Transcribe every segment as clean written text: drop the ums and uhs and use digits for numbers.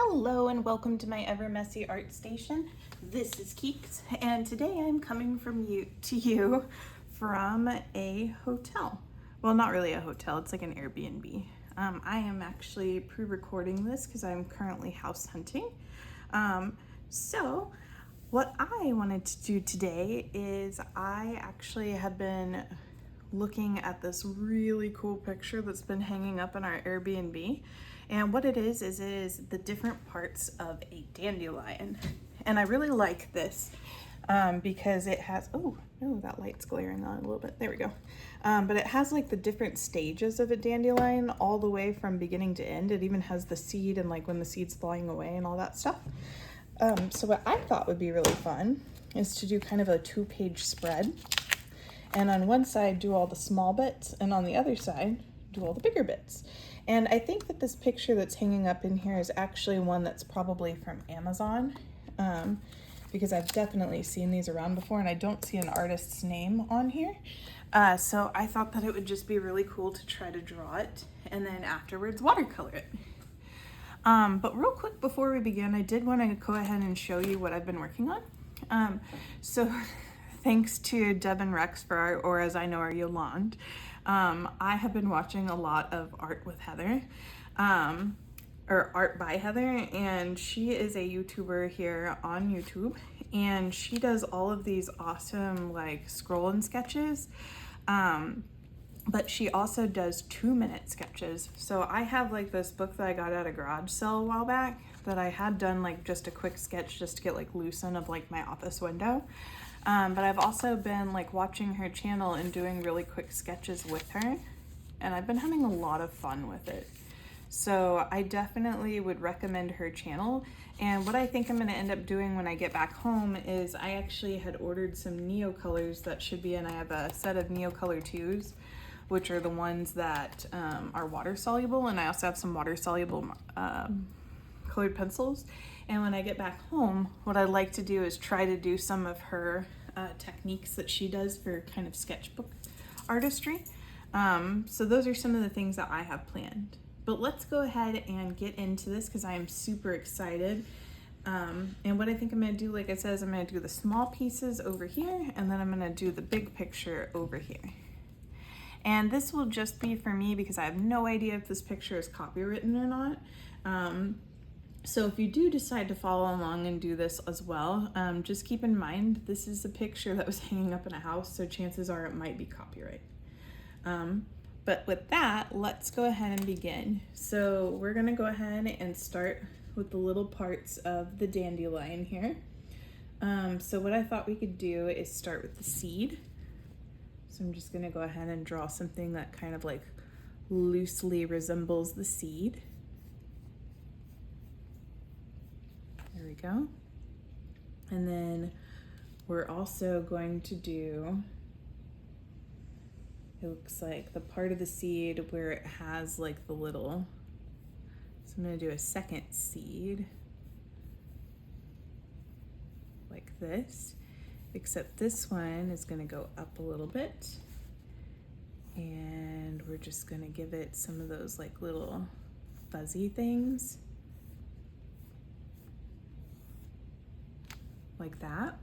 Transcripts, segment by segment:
Hello and welcome to my ever messy art station. This is Keeks, and today I'm coming to you from a hotel. Well, not really a hotel, it's like an Airbnb. I am actually pre-recording this because I'm currently house hunting. So what I wanted to do today is I actually have been looking at this really cool picture that's been hanging up in our Airbnb. And what it is the different parts of a dandelion. And I really like this because it has, oh, that light's glaring on a little bit. There we go. But it has like the different stages of a dandelion all the way from beginning to end. It even has the seed and like when the seed's flying away and all that stuff. So what I thought would be really fun is to do kind of a 2-page spread. And on one side, do all the small bits, and on the other side, do all the bigger bits. And I think that this picture that's hanging up in here is actually one that's probably from Amazon, because I've definitely seen these around before, and I don't see an artist's name on here. So I thought that it would just be really cool to try to draw it, and then afterwards watercolor it. But real quick before we begin, I did want to go ahead and show you what I've been working on. So thanks to Deb and Rex for our, or as I know her, Yolande. I have been watching a lot of Art with Heather, or Art by Heather, and she is a YouTuber here on YouTube, and she does all of these awesome like scroll and sketches, but she also does 2-minute sketches. So I have like this book that I got at a garage sale a while back that I had done like just a quick sketch just to get like loosen of like my office window. But I've also been like watching her channel and doing really quick sketches with her, and I've been having a lot of fun with it. So I definitely would recommend her channel. And what I think I'm gonna end up doing when I get back home is I actually had ordered some Neocolors that should be in. I have a set of Neocolor 2s, which are the ones that are water soluble, and I also have some water soluble colored pencils. And when I get back home, what I'd like to do is try to do some of her techniques that she does for kind of sketchbook artistry. So those are some of the things that I have planned. But let's go ahead and get into this because I am super excited. And what I think I'm gonna do, like I said, is I'm gonna do the small pieces over here, and then I'm gonna do the big picture over here. And this will just be for me because I have no idea if this picture is copywritten or not. So if you do decide to follow along and do this as well, just keep in mind, this is a picture that was hanging up in a house, so chances are it might be copyright. But with that, let's go ahead and begin. So we're gonna go ahead and start with the little parts of the dandelion here. So what I thought we could do is start with the seed. So I'm just gonna go ahead and draw something that kind of like loosely resembles the seed. There we go. And then we're also going to do, it looks like the part of the seed where it has like the little, so I'm gonna do a second seed like this, except this one is gonna go up a little bit, and we're just gonna give it some of those like little fuzzy things. Like that.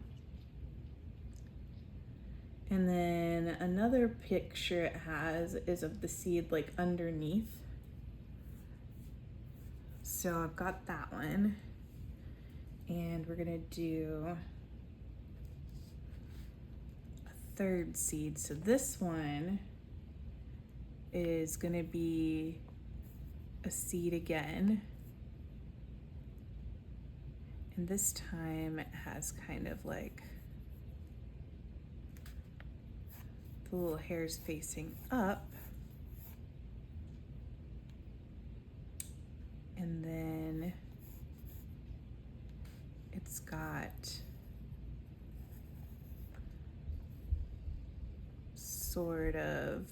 And then another picture it has is of the seed like underneath. So I've got that one. And we're gonna do a third seed. So this one is gonna be a seed again. And this time it has kind of like the little hairs facing up. And then it's got sort of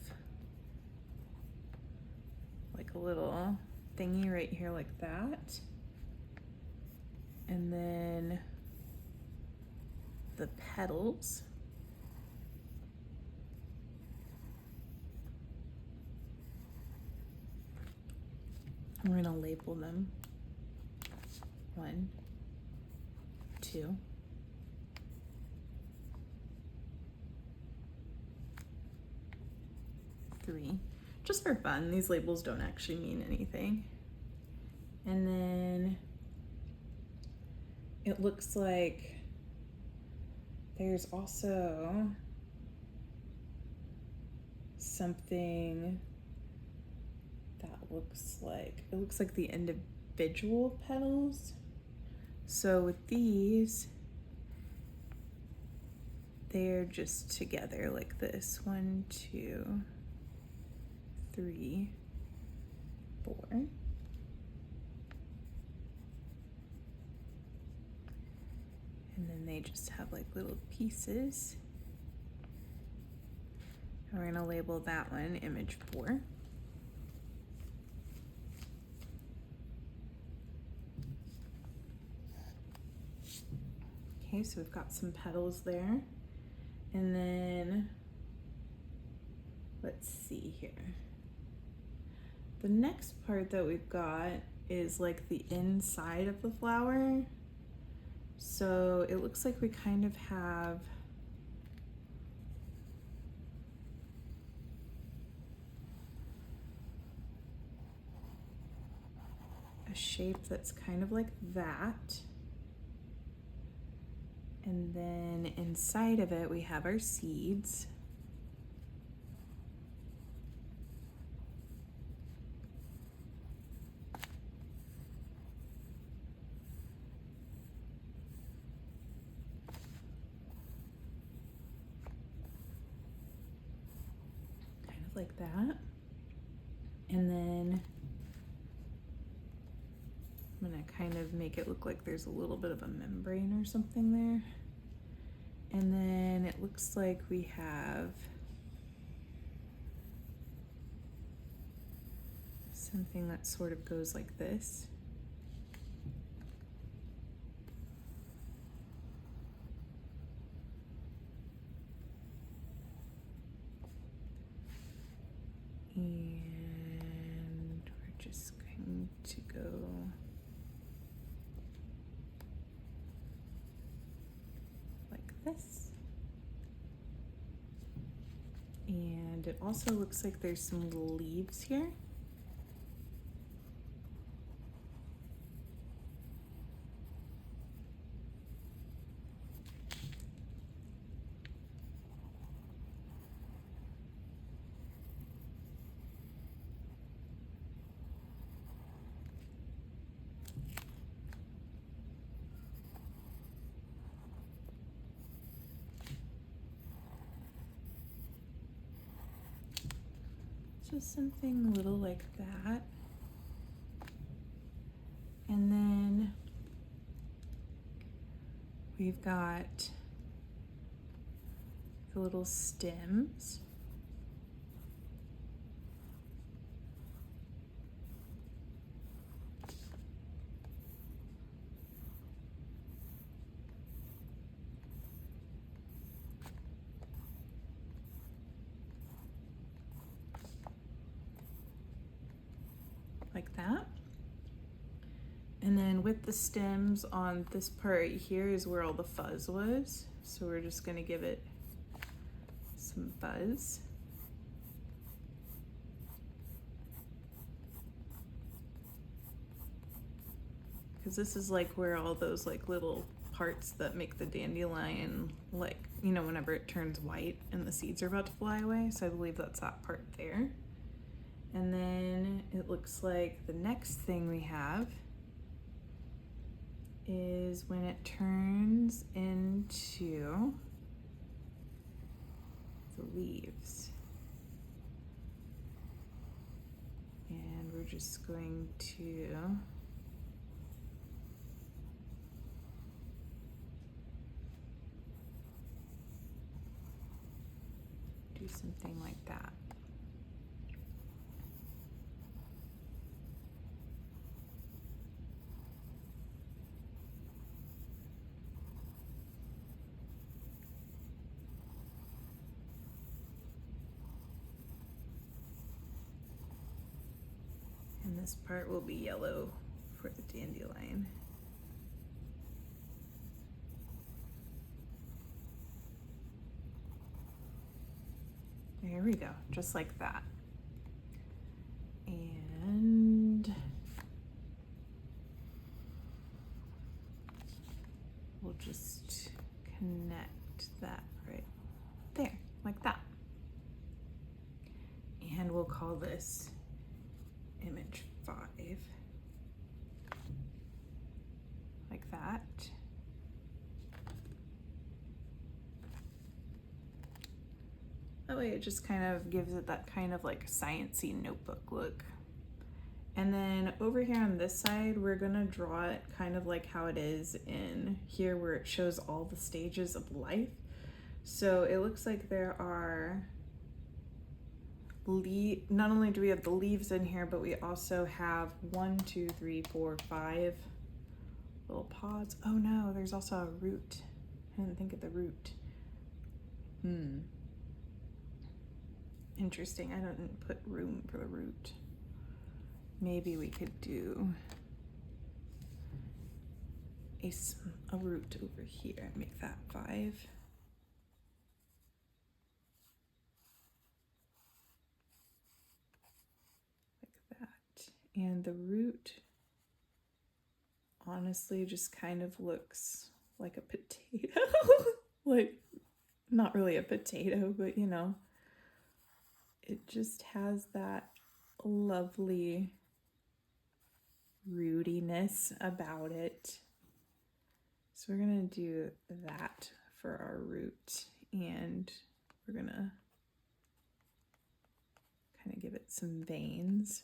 like a little thingy right here like that. And then the petals. I'm gonna label them. 1, 2, 3. Just for fun, these labels don't actually mean anything. And then it looks like there's also something that looks like the individual petals. So with these, they're just together like this. 1, 2, 3, 4. And then they just have like little pieces. And we're gonna label that one image 4. Okay, so we've got some petals there. And then, let's see here. The next part that we've got is like the inside of the flower. So it looks like we kind of have a shape that's kind of like that. And then inside of it, we have our seeds. Kind of like that. And then I'm gonna kind of make it look like there's a little bit of a membrane or something there. And then it looks like we have something that sort of goes like this. And we're just going to go like this. And it also looks like there's some little leaves here. Just something a little like that. And then we've got the little stems. Like that. And then with the stems on this part here is where all the fuzz was. So we're just gonna give it some fuzz. Because this is like where all those like little parts that make the dandelion, like, you know, whenever it turns white and the seeds are about to fly away. So I believe that's that part there. And then it looks like the next thing we have is when it turns into the leaves. And we're just going to do something like that. And this part will be yellow for the dandelion. we go, just like that. And we'll just connect that right there, like that. And we'll call this image 5, like that. That way it just kind of gives it that kind of like sciencey notebook look. And then over here on this side, we're gonna draw it kind of like how it is in here where it shows all the stages of life. So it looks like there are not only do we have the leaves in here, but we also have 1, 2, 3, 4, 5 little pods. Oh no, there's also a root. I didn't think of the root. Interesting, I didn't put room for the root. Maybe we could do a root over here and make that 5. Like that. And the root honestly just kind of looks like a potato. Like, not really a potato, but you know, it just has that lovely rootiness about it. So we're gonna do that for our root, and we're gonna kind of give it some veins.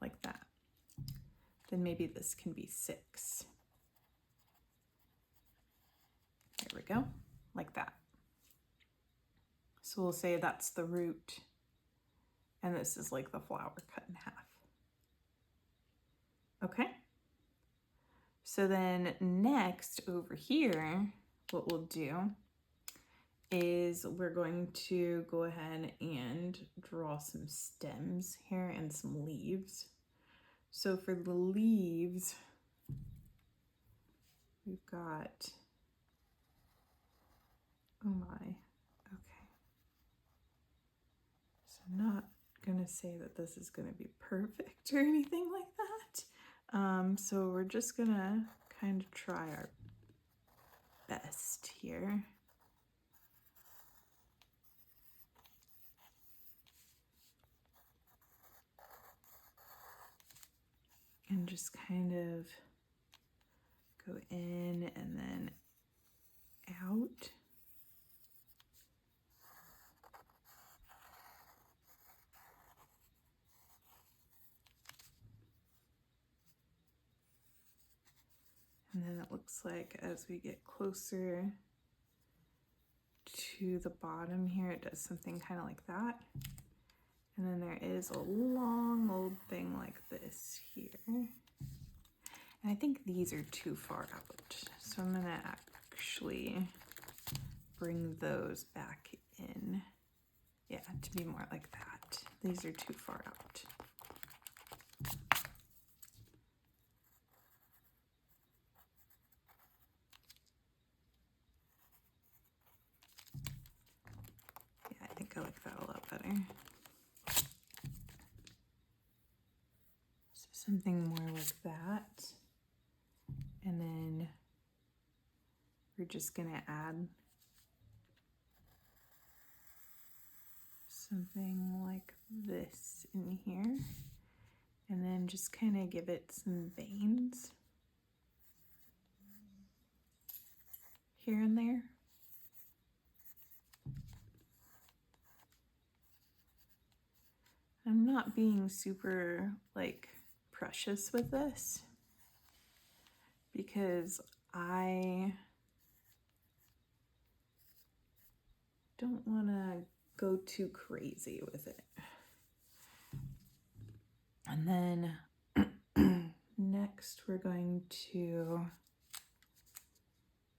Like that. Then maybe this can be 6. There we go, like that. So we'll say that's the root, and this is like the flower cut in half. Okay. So then next over here, what we'll do is we're going to go ahead and draw some stems here and some leaves. So for the leaves, we've got, oh my, okay. So I'm not gonna say that this is gonna be perfect or anything like that. So we're just gonna kind of try our best here. And just kind of go in and then out. And then it looks like as we get closer to the bottom here, it does something kind of like that. And then there is a long old thing like this here. And I think these are too far out. So I'm gonna actually bring those back in. Yeah, to be more like that. These are too far out. Yeah, I think I like that a lot better. So something more like that. And then we're just gonna add something like this in here. And then just kind of give it some veins here and there. I'm not being super like precious with this because I don't want to go too crazy with it. And then next we're going to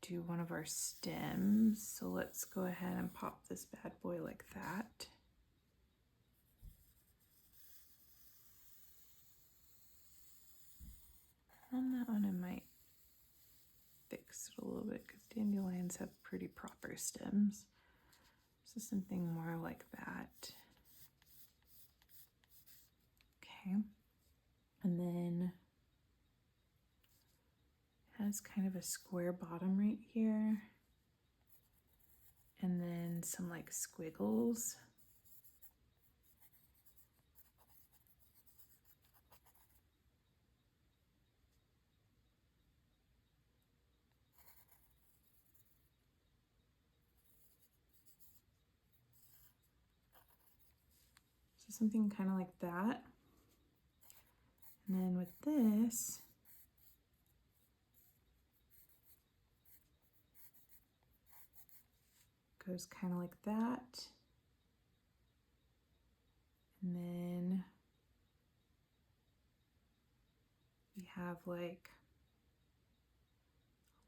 do one of our stems. So let's go ahead and pop this bad boy like that. On that one I might fix it a little bit because dandelions have pretty proper stems. So something more like that. Okay. And then it has kind of a square bottom right here. And then some like squiggles. So something kind of like that. And then with this, goes kind of like that. And then we have like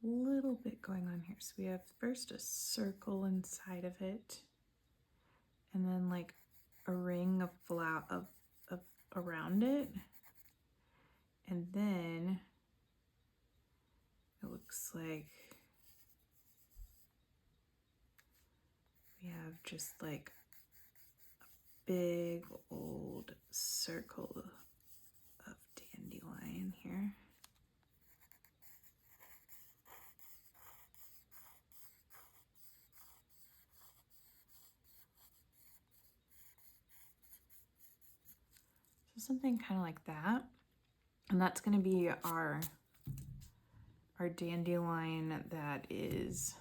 a little bit going on here. So we have first a circle inside of it, and then like a ring of flower of around it. And then it looks like we have just like a big old circle of dandelion here. So something kind of like that. And that's going to be our dandelion that is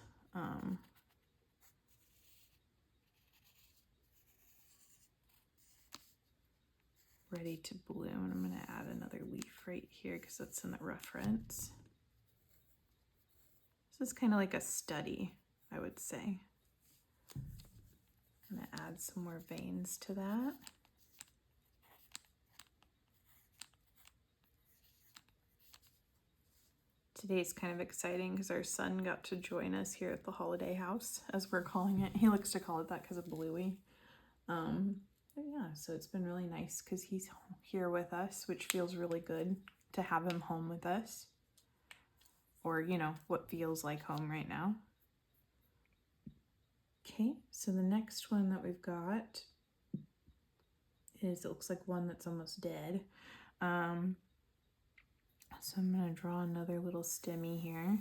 ready to bloom. And I'm going to add another leaf right here because that's in the reference. This is kind of like a study, I would say. I'm going to add some more veins to that. Today's kind of exciting because our son got to join us here at the holiday house, as we're calling it. He likes to call it that because of Bluey. But yeah, so it's been really nice because he's here with us, which feels really good to have him home with us. Or, you know, what feels like home right now. Okay, so the next one that we've got is, it looks like one that's almost dead. So I'm going to draw another little stemmy here.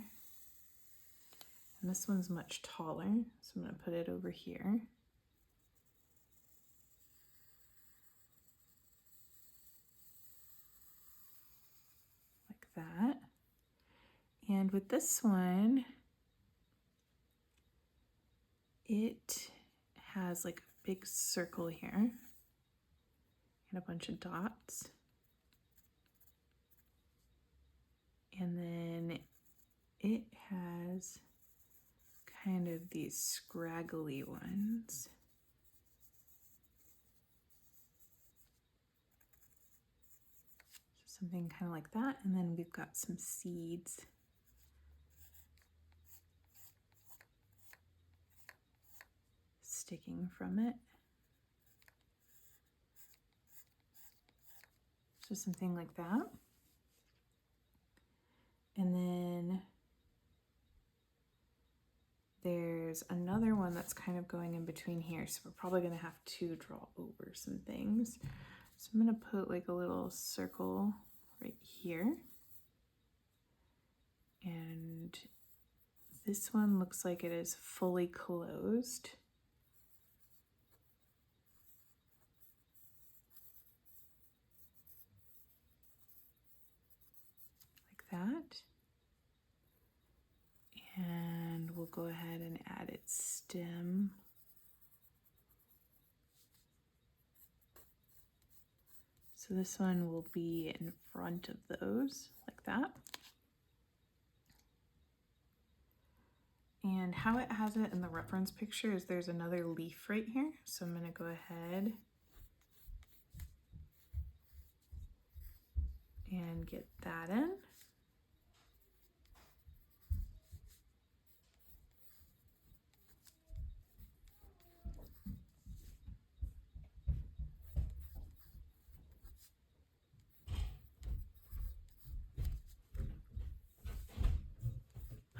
And this one's much taller, so I'm going to put it over here. Like that. And with this one, it has like a big circle here and a bunch of dots. And then it has kind of these scraggly ones. So something kind of like that. And then we've got some seeds. Sticking from it. So something like that. And then there's another one that's kind of going in between here. So we're probably going to have to draw over some things. So I'm going to put like a little circle right here. And this one looks like it is fully closed. Like that. And we'll go ahead and add its stem. So this one will be in front of those, like that. And how it has it in the reference picture is there's another leaf right here. So I'm going to go ahead and get that in.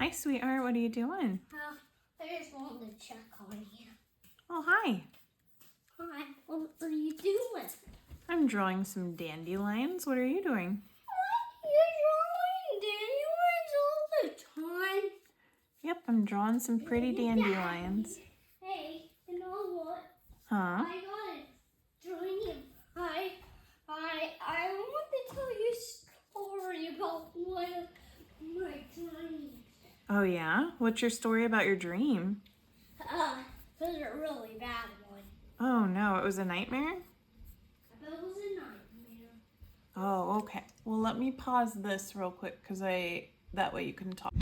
Hi, sweetheart. What are you doing? I just wanted to check on you. Oh, hi. Hi, what are you doing? I'm drawing some dandelions. What are you doing? What? You're drawing dandelions all the time? Yep, I'm drawing some pretty dandelions. Hey, you know what? Huh? I got a dream. I want to tell you a story about one of my dreams. Oh, yeah? What's your story about your dream? It was a really bad one. Oh, no. It was a nightmare? It was a nightmare. Oh, okay. Well, let me pause this real quick because that way you can talk.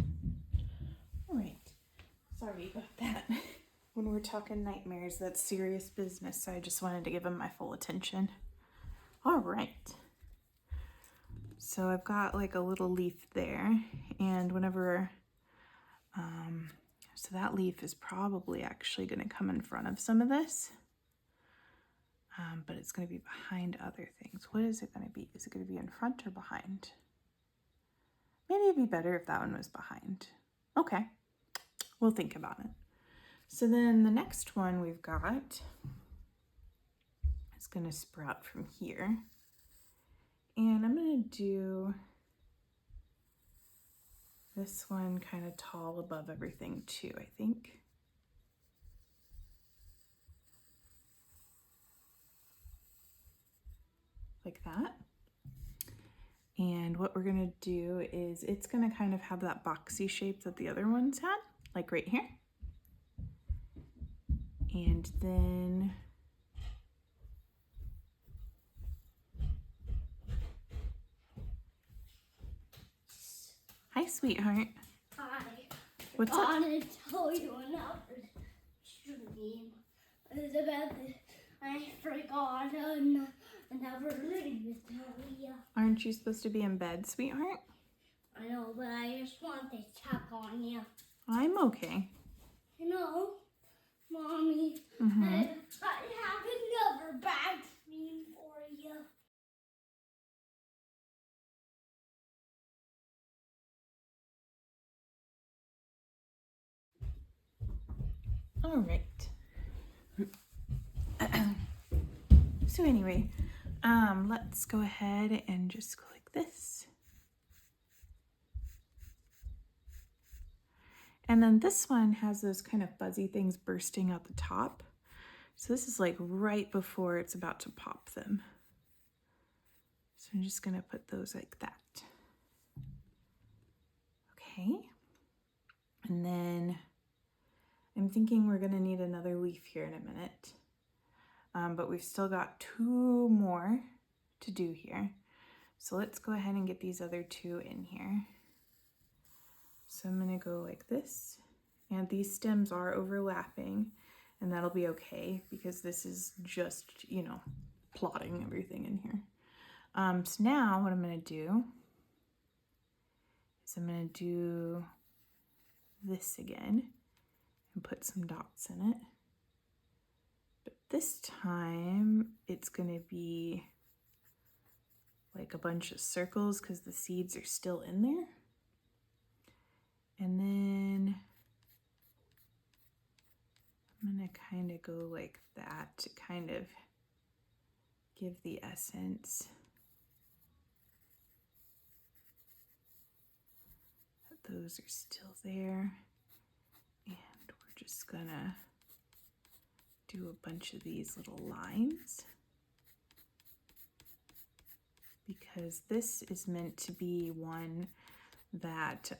All right. Sorry about that. When we're talking nightmares, that's serious business, so I just wanted to give them my full attention. All right. So I've got like a little leaf there, and whenever, so that leaf is probably actually going to come in front of some of this, but it's going to be behind other things. What is it going to be? Is it going to be in front or behind? Maybe it'd be better if that one was behind. Okay, we'll think about it. So then the next one we've got is going to sprout from here. And I'm going to do this one kind of tall above everything too, I think. Like that. And what we're going to do is it's going to kind of have that boxy shape that the other ones had, like right here. And then hi, sweetheart. Hi. What's up? I wanted to tell you another dream. It's about this. I forgot another dream to tell you. Aren't you supposed to be in bed, sweetheart? I know, but I just wanted to check on you. I'm okay. You know, Mommy, Mm-hmm. I have another bad dream for you. All right. So anyway, let's go ahead and just go like this. And then this one has those kind of fuzzy things bursting out the top. So this is like right before it's about to pop them. So I'm just gonna put those like that. Okay. And then I'm thinking we're gonna need another leaf here in a minute. But we've still got 2 more to do here. So let's go ahead and get these other 2 in here. So I'm gonna go like this, and these stems are overlapping, and that'll be okay because this is just, you know, plotting everything in here. So now what I'm gonna do is I'm gonna do this again and put some dots in it. But this time it's gonna be like a bunch of circles because the seeds are still in there. And then I'm gonna kind of go like that to kind of give the essence that those are still there. And we're just gonna do a bunch of these little lines because this is meant to be one that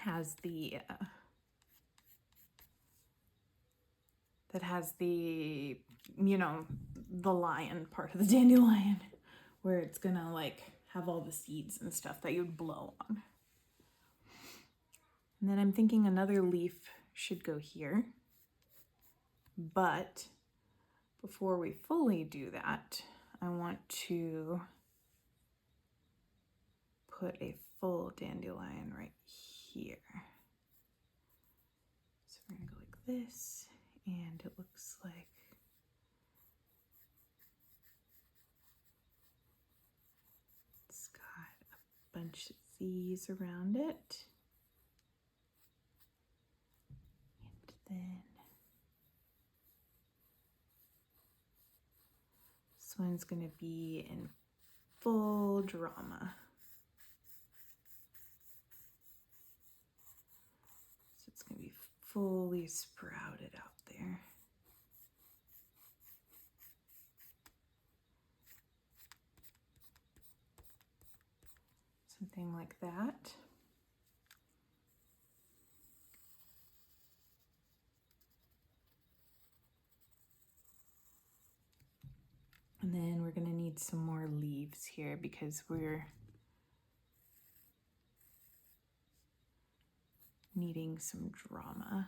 has the you know, the lion part of the dandelion, where it's gonna like have all the seeds and stuff that you'd blow on. And then I'm thinking another leaf should go here, but before we fully do that, I want to put a full dandelion right here. So we're gonna go like this, and it looks like it's got a bunch of these around it. Then this one's going to be in full drama. So it's going to be fully sprouted out there. Something like that. And then we're going to need some more leaves here because we're needing some drama.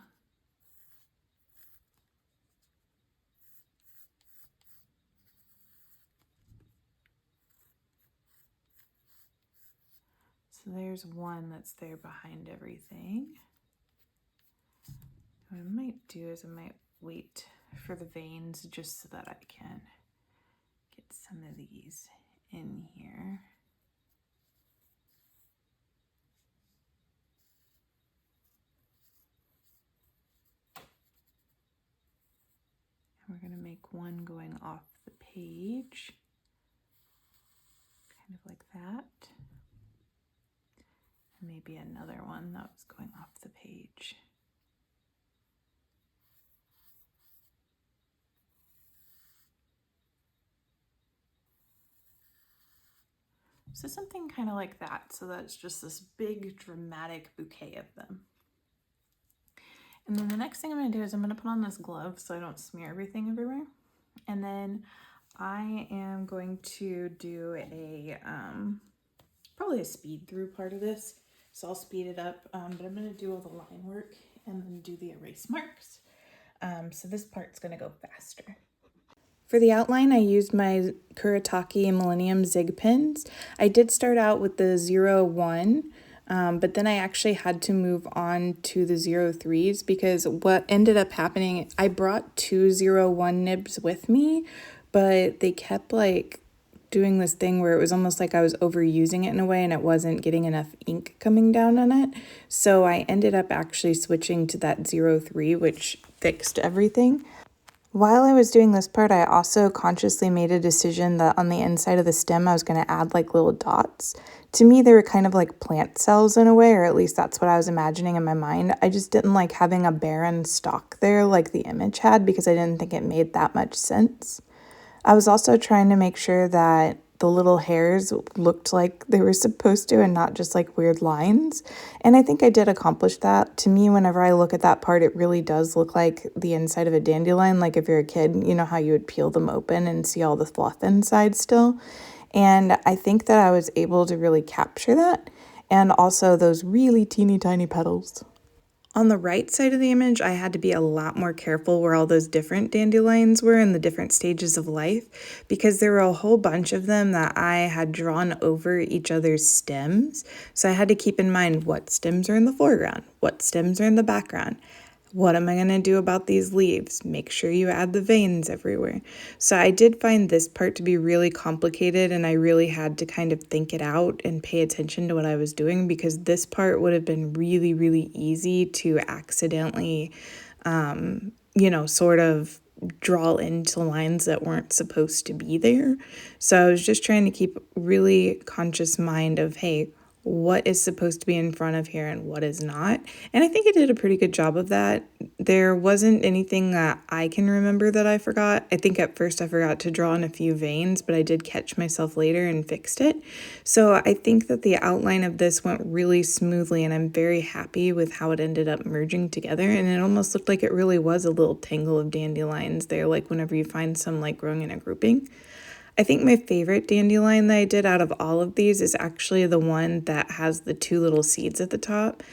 So there's one that's there behind everything. What I might do is I might wait for the veins just so that I can get some of these in here. And we're going to make one going off the page, kind of like that. And maybe another one that was going off the page. So something kind of like that, so that it's just this big dramatic bouquet of them. And then the next thing I'm going to do is I'm going to put on this glove so I don't smear everything everywhere. And then I am going to do a probably a speed through part of this, so I'll speed it up, but I'm going to do all the line work and then do the erase marks. So this part's going to go faster. For the outline, I used my Kuretake Millennium Zig pens. I did start out with the 01, but then I actually had to move on to the 03s because what ended up happening, I brought two 01 nibs with me, but they kept like doing this thing where it was almost like I was overusing it in a way and it wasn't getting enough ink coming down on it. So I ended up actually switching to that 03, which fixed everything. While I was doing this part, I also consciously made a decision that on the inside of the stem, I was going to add like little dots. To me, they were kind of like plant cells in a way, or at least that's what I was imagining in my mind. I just didn't like having a barren stalk there like the image had because I didn't think it made that much sense. I was also trying to make sure that the little hairs looked like they were supposed to and not just like weird lines. And I think I did accomplish that. To me, whenever I look at that part, it really does look like the inside of a dandelion. Like if you're a kid, you know how you would peel them open and see all the fluff inside still. And I think that I was able to really capture that. And also those really teeny tiny petals. On the right side of the image, I had to be a lot more careful where all those different dandelions were in the different stages of life because there were a whole bunch of them that I had drawn over each other's stems. So I had to keep in mind what stems are in the foreground, what stems are in the background. What am I going to do about these leaves? Make sure you add the veins everywhere. So I did find this part to be really complicated and I really had to kind of think it out and pay attention to what I was doing because this part would have been really, really easy to accidentally, sort of draw into lines that weren't supposed to be there. So I was just trying to keep really conscious mind of, hey, what is supposed to be in front of here and what is not. And I think I did a pretty good job of that. There wasn't anything that I can remember that I forgot. I think at first I forgot to draw in a few veins, but I did catch myself later and fixed it. So I think that the outline of this went really smoothly and I'm very happy with how it ended up merging together. And it almost looked like it really was a little tangle of dandelions there, like whenever you find some like growing in a grouping. I think my favorite dandelion that I did out of all of these is actually the one that has the two little seeds at the top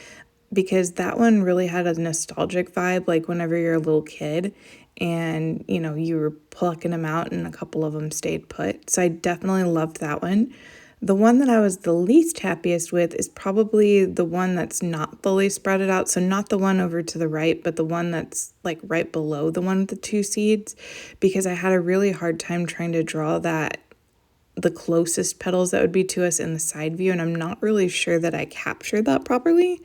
because that one really had a nostalgic vibe, like whenever you're a little kid and, you were plucking them out and a couple of them stayed put. So I definitely loved that one. The one that I was the least happiest with is probably the one that's not fully sprouted out. So not the one over to the right, but the one that's like right below the one with the two seeds, because I had a really hard time trying to draw that the closest petals that would be to us in the side view, and I'm not really sure that I captured that properly,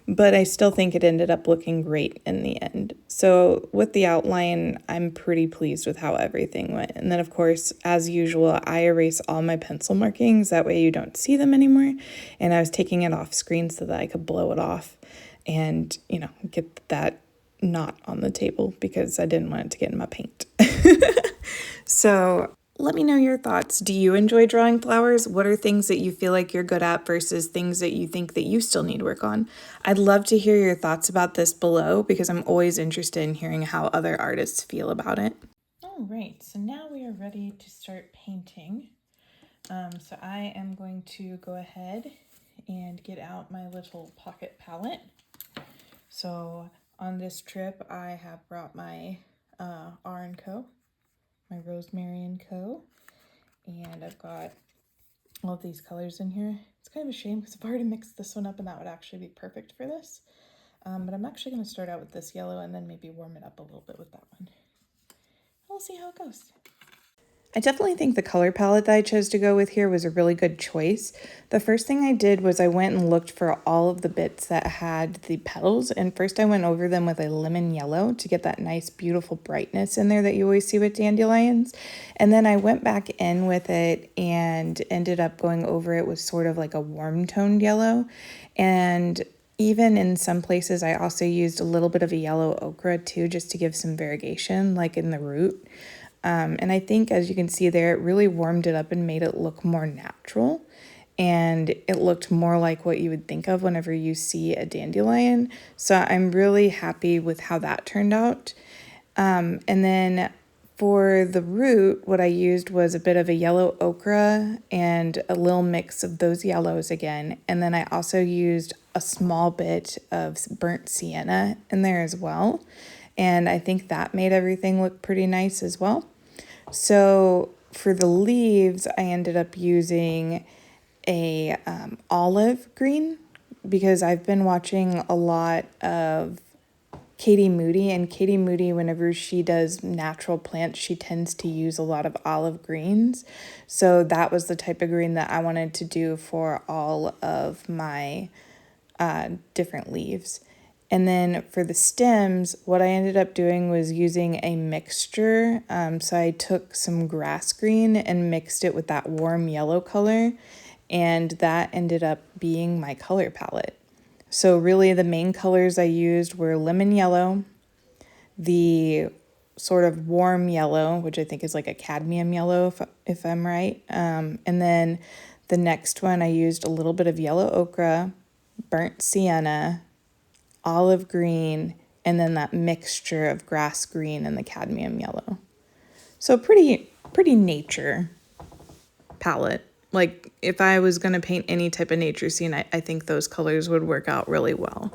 but I still think it ended up looking great in the end. So with the outline, I'm pretty pleased with how everything went. And then of course, as usual, I erase all my pencil markings, that way you don't see them anymore. And I was taking it off screen so that I could blow it off and, you know, get that knot on the table because I didn't want it to get in my paint. So let me know your thoughts. Do you enjoy drawing flowers? What are things that you feel like you're good at versus things that you think that you still need work on? I'd love to hear your thoughts about this below because I'm always interested in hearing how other artists feel about it. All right, so now we are ready to start painting. So I am going to go ahead and get out my little pocket palette. So on this trip, I have brought my R & Co., my Rosemary & Co., and I've got all of these colors in here. It's kind of a shame because I've already mixed this one up and that would actually be perfect for this. But I'm actually going to start out with this yellow and then maybe warm it up a little bit with that one. We'll see how it goes. I definitely think the color palette that I chose to go with here was a really good choice. The first thing I did was I went and looked for all of the bits that had the petals, and first I went over them with a lemon yellow to get that nice beautiful brightness in there that you always see with dandelions. And then I went back in with it and ended up going over it with sort of like a warm toned yellow. And even in some places I also used a little bit of a yellow ochre too, just to give some variegation, like in the root. And I think, as you can see there, it really warmed it up and made it look more natural. And it looked more like what you would think of whenever you see a dandelion. So I'm really happy with how that turned out. And then for the root, what I used was a bit of a yellow ochre and a little mix of those yellows again. And then I also used a small bit of burnt sienna in there as well. And I think that made everything look pretty nice as well. So for the leaves, I ended up using a olive green because I've been watching a lot of Katie Moody, and Katie Moody, whenever she does natural plants, she tends to use a lot of olive greens. So that was the type of green that I wanted to do for all of my different leaves. And then for the stems, what I ended up doing was using a mixture. So I took some grass green and mixed it with that warm yellow color, and that ended up being my color palette. So really the main colors I used were lemon yellow, the sort of warm yellow, which I think is like a cadmium yellow if I'm right. And then the next one I used a little bit of yellow ochre, burnt sienna, olive green, and then that mixture of grass green and the cadmium yellow. So pretty nature palette. Like if I was going to paint any type of nature scene, I think those colors would work out really well.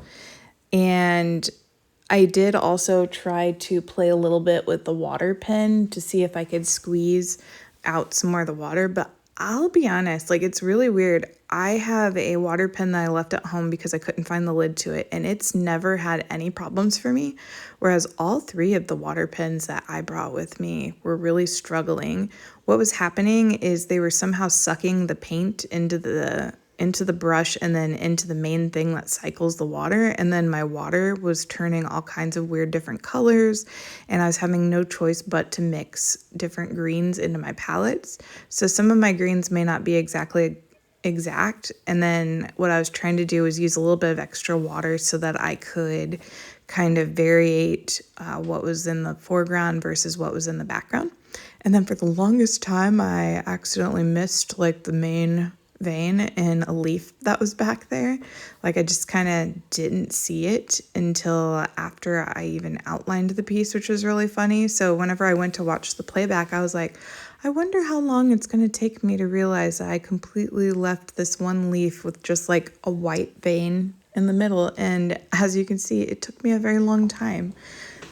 And I did also try to play a little bit with the water pen to see if I could squeeze out some more of the water, but I'll be honest, like it's really weird. I have a water pen that I left at home because I couldn't find the lid to it, and it's never had any problems for me, whereas all three of the water pens that I brought with me were really struggling. What was happening is they were somehow sucking the paint into the brush and then into the main thing that cycles the water, and then my water was turning all kinds of weird different colors, and I was having no choice but to mix different greens into my palettes. So some of my greens may not be exactly exact, and then what I was trying to do was use a little bit of extra water so that I could kind of variate what was in the foreground versus what was in the background. And then for the longest time I accidentally missed like the main vein in a leaf that was back there. Like I just kind of didn't see it until after I even outlined the piece, which was really funny. So whenever I went to watch the playback, I was like, I wonder how long it's going to take me to realize that I completely left this one leaf with just like a white vein in the middle. And as you can see, it took me a very long time.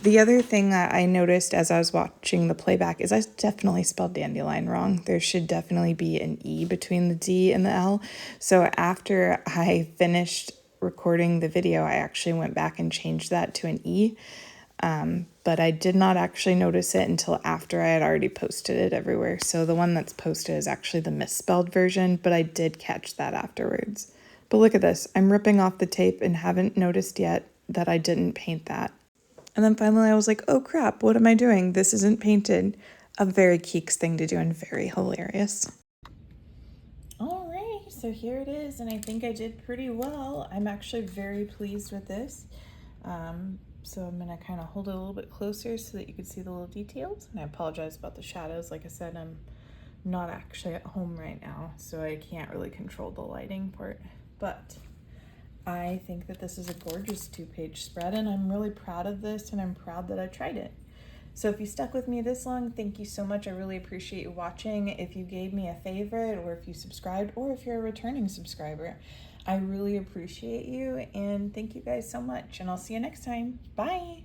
The other thing that I noticed as I was watching the playback is I definitely spelled dandelion wrong. There should definitely be an E between the D and the L. So after I finished recording the video, I actually went back and changed that to an E. but I did not actually notice it until after I had already posted it everywhere. So the one that's posted is actually the misspelled version, but I did catch that afterwards. But look at this. I'm ripping off the tape and haven't noticed yet that I didn't paint that. And then finally I was like, oh crap, what am I doing? This isn't painted. A very Keeks thing to do and very hilarious. All right, so here it is, and I think I did pretty well. I'm actually very pleased with this. So I'm gonna kind of hold it a little bit closer so that you can see the little details. And I apologize about the shadows. Like I said, I'm not actually at home right now, so I can't really control the lighting part. But I think that this is a gorgeous 2-page spread, and I'm really proud of this, and I'm proud that I tried it. So if you stuck with me this long, thank you so much. I really appreciate you watching. If you gave me a favorite, or if you subscribed, or if you're a returning subscriber, I really appreciate you, and thank you guys so much, and I'll see you next time. Bye.